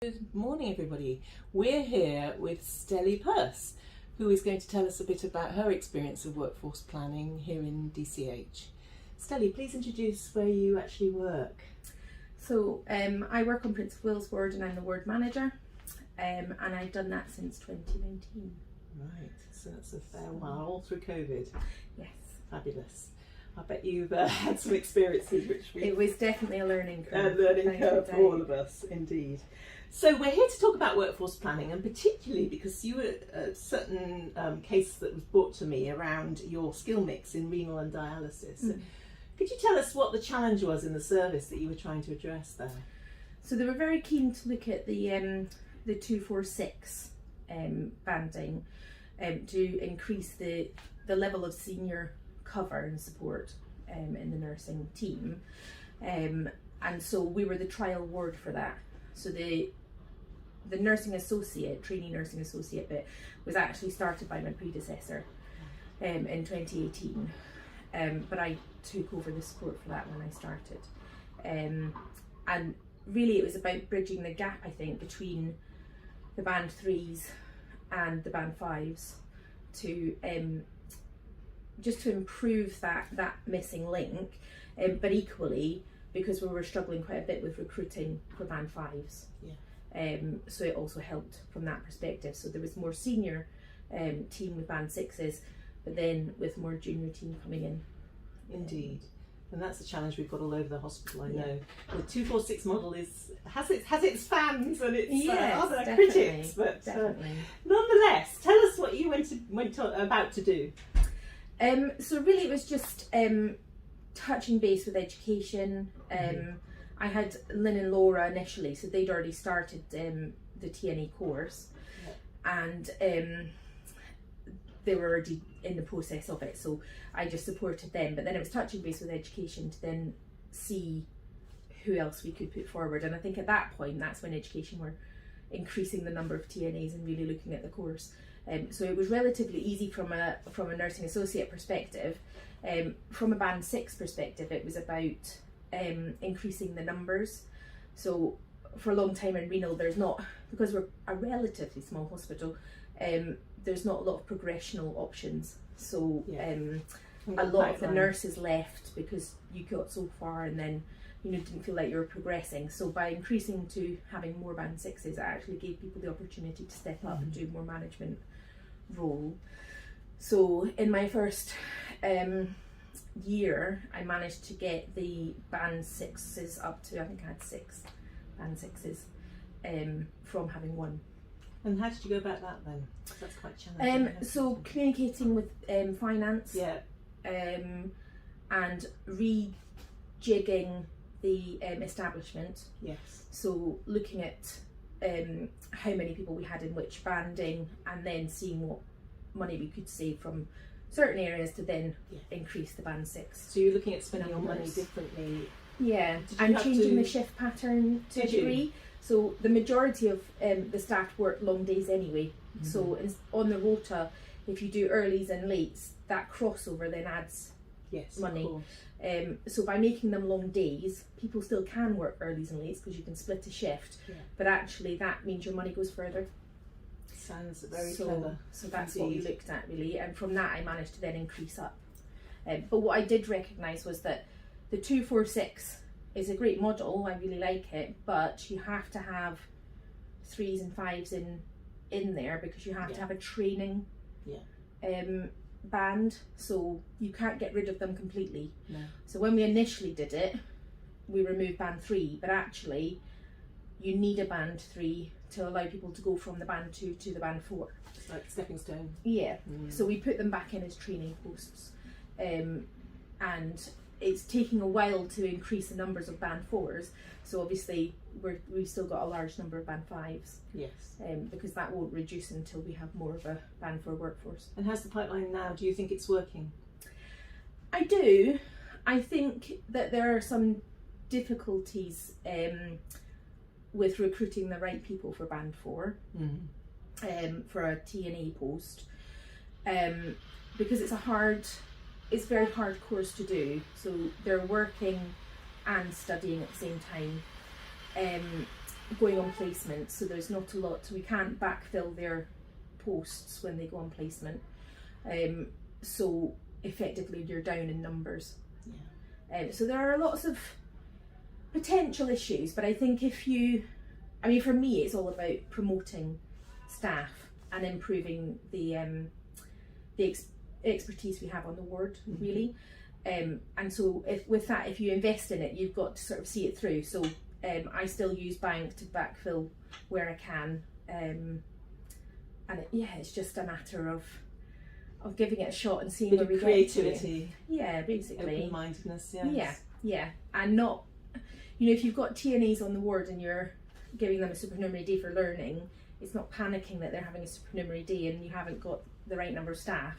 Good morning, everybody. We're here with Stelly Purse, who is going to tell us a bit about her experience of workforce planning here in DCH. Stelly, please introduce where you actually work. So I work on Prince of Wales Ward and I'm the ward manager, and I've done that since 2019. Right, so that's a fair while, all through COVID. Yes. Fabulous. I bet you've had some experiences It was definitely a learning curve. learning curve for all of us, indeed. So we're here to talk about workforce planning, and particularly because you were a certain case that was brought to me around your skill mix in renal and dialysis. So could you tell us what the challenge was in the service that you were trying to address there? So they were very keen to look at the 246 banding to increase the level of senior cover and support in the nursing team, and so we were the trial ward for that. So the nursing associate, trainee nursing associate bit was actually started by my predecessor in 2018, but I took over the support for that when I started, and really it was about bridging the gap, I think, between the band 3s and the band 5s to just to improve that missing link, but equally because we were struggling quite a bit with recruiting for band 5s. Yeah. So it also helped from that perspective. So there was more senior team with band 6s, but then with more junior team coming in. Indeed. And that's a challenge we've got all over the hospital, I know. The 246 model has its fans and its other critics, but nonetheless, tell us what you went about to do. So really it was just touching base with education. I had Lynn and Laura initially, so they'd already started the TNE course, and they were already in the process of it, so I just supported them. But then it was touching base with education to then see who else we could put forward, and I think at that point that's when education were increasing the number of TNAs and really looking at the course. So it was relatively easy from a nursing associate perspective. From a band 6 perspective, it was about increasing the numbers. So for a long time in renal, there's not, because we're a relatively small hospital, there's not a lot of progressional options. So a lot of the nurses left because you got so far and then didn't feel like you were progressing. So by increasing to having more band 6s, it actually gave people the opportunity to step up and do more management role. So in my first year, I managed to get the band 6s up to, I think I had 6 band 6s from having 1. And how did you go about that then? That's quite challenging. So communicating with finance, and rejigging the establishment. Yes. So looking at how many people we had in which banding, and then seeing what money we could save from certain areas to then increase the band 6. So you're looking at spending your money differently. Yeah, and changing the shift pattern to a degree. So the majority of the staff work long days anyway. So on the rota, if you do earlies and lates, that crossover then adds money. Of course. So by making them long days, people still can work earlies and lates because you can split a shift, but actually that means your money goes further. Sounds very clever. So that's what we looked at really, and from that I managed to then increase up. But what I did recognise was that the 246 is a great model, I really like it, but you have to have 3s and 5s in there because you have to have a training band, so you can't get rid of them completely. No. So when we initially did it, we removed band 3, but actually you need a band 3 to allow people to go from the band 2 to the band 4. It's like stepping stone. Yeah. So we put them back in as training posts, and it's taking a while to increase the numbers of band 4s. So obviously we've still got a large number of band 5s. Yes. Because that won't reduce until we have more of a band 4 workforce. And how's the pipeline now? Do you think it's working? I do. I think that there are some difficulties with recruiting the right people for band 4, for a TNA post, because it's very hard course to do. So they're working and studying at the same time. going on placement, so there's not a lot. We can't backfill their posts when they go on placement. So effectively, you're down in numbers. Yeah. So there are lots of potential issues, but I think for me, it's all about promoting staff and improving the expertise we have on the ward, really. And so if you invest in it, you've got to sort of see it through. So I still use bank to backfill where I can, and it's just a matter of giving it a shot and seeing Bit where of we get creativity, to. Yeah, basically. open-mindedness. Yes. Yeah, and not, if you've got TNAs on the ward and you're giving them a supernumerary day for learning, it's not panicking that they're having a supernumerary day and you haven't got the right number of staff.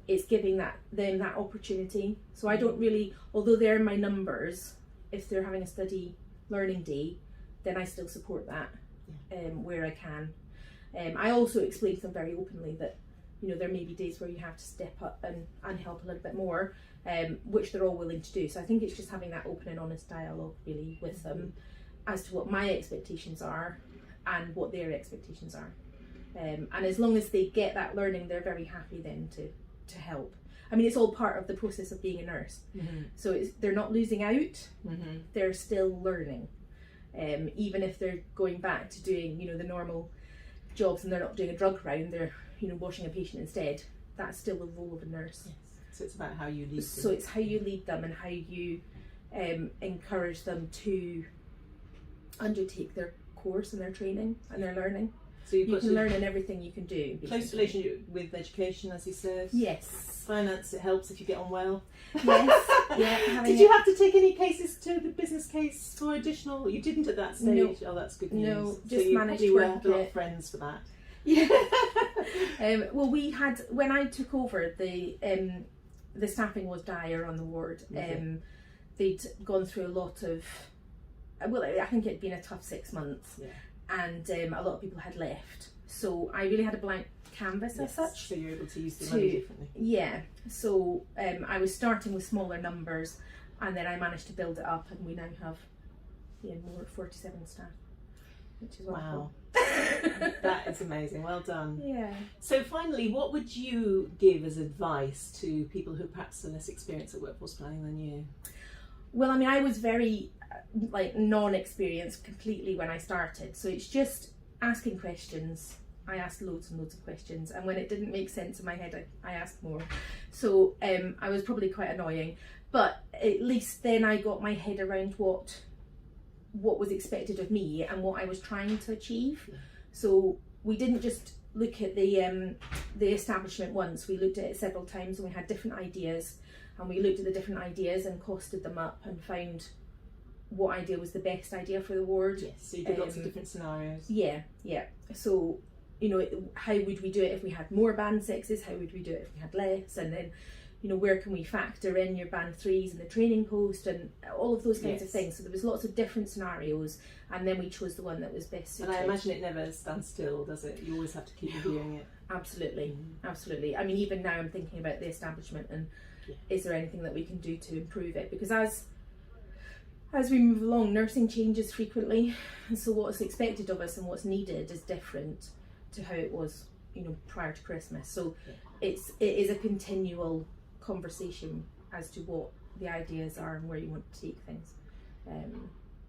It's giving them that opportunity. So I don't really, although they're in my numbers, if they're having a study learning day, then I still support that where I can. I also explain to them very openly that there may be days where you have to step up and help a little bit more, which they're all willing to do. So I think it's just having that open and honest dialogue really with them as to what my expectations are and what their expectations are. And as long as they get that learning, they're very happy then to help. I mean, it's all part of the process of being a nurse. So they're not losing out, they're still learning. Even if they're going back to doing, the normal jobs and they're not doing a drug round, they're, washing a patient instead, that's still the role of a nurse. Yes. So it's about how you lead them. So it's how you lead them and how you encourage them to undertake their course and their training and their learning. So you can learn in everything you can do. Basically. Close relationship with education, as you said. Yes. Finance, it helps if you get on well. Yes. Yeah. Did you have to take any cases to the business case for additional? You didn't at that stage. No. Oh, that's good news. No, so just you managed probably to work had a lot it. of friends for that. Yeah. Well, we had, when I took over, the staffing was dire on the ward. They'd gone through a lot of, I think it'd been a tough 6 months. Yeah. And a lot of people had left. So I really had a blank canvas as such. So you're able to use the money differently. Yeah. So I was starting with smaller numbers and then I managed to build it up and we now have 47 staff, which is wonderful. Wow. That is amazing. Well done. Yeah. So finally, what would you give as advice to people who perhaps are less experienced at workforce planning than you? Well, I mean, I was very non-experienced completely when I started. So it's just asking questions. I asked loads and loads of questions, and when it didn't make sense in my head, I asked more. So I was probably quite annoying, but at least then I got my head around what was expected of me and what I was trying to achieve. Yeah. So we didn't just look at the establishment once. We looked at it several times and we had different ideas, and we looked at the different ideas and costed them up and found what idea was the best idea for the ward. Yes, so you did lots of different scenarios. Yeah. So, how would we do it if we had more band 6s? How would we do it if we had less? And then, where can we factor in your band 3s and the training post and all of those kinds of things. So there was lots of different scenarios, and then we chose the one that was best suited. And I imagine it never stands still, does it? You always have to keep reviewing it. Absolutely. I mean, even now I'm thinking about the establishment and is there anything that we can do to improve it? Because as we move along, nursing changes frequently, and so what's expected of us and what's needed is different to how it was, prior to Christmas. So it is a continual conversation as to what the ideas are and where you want to take things.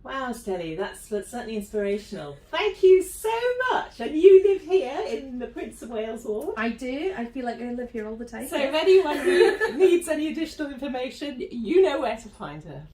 Wow, Steli, that's certainly inspirational. Thank you so much. And you live here in the Prince of Wales ward? I do. I feel like I live here all the time. So if anyone needs any additional information, you know where to find her.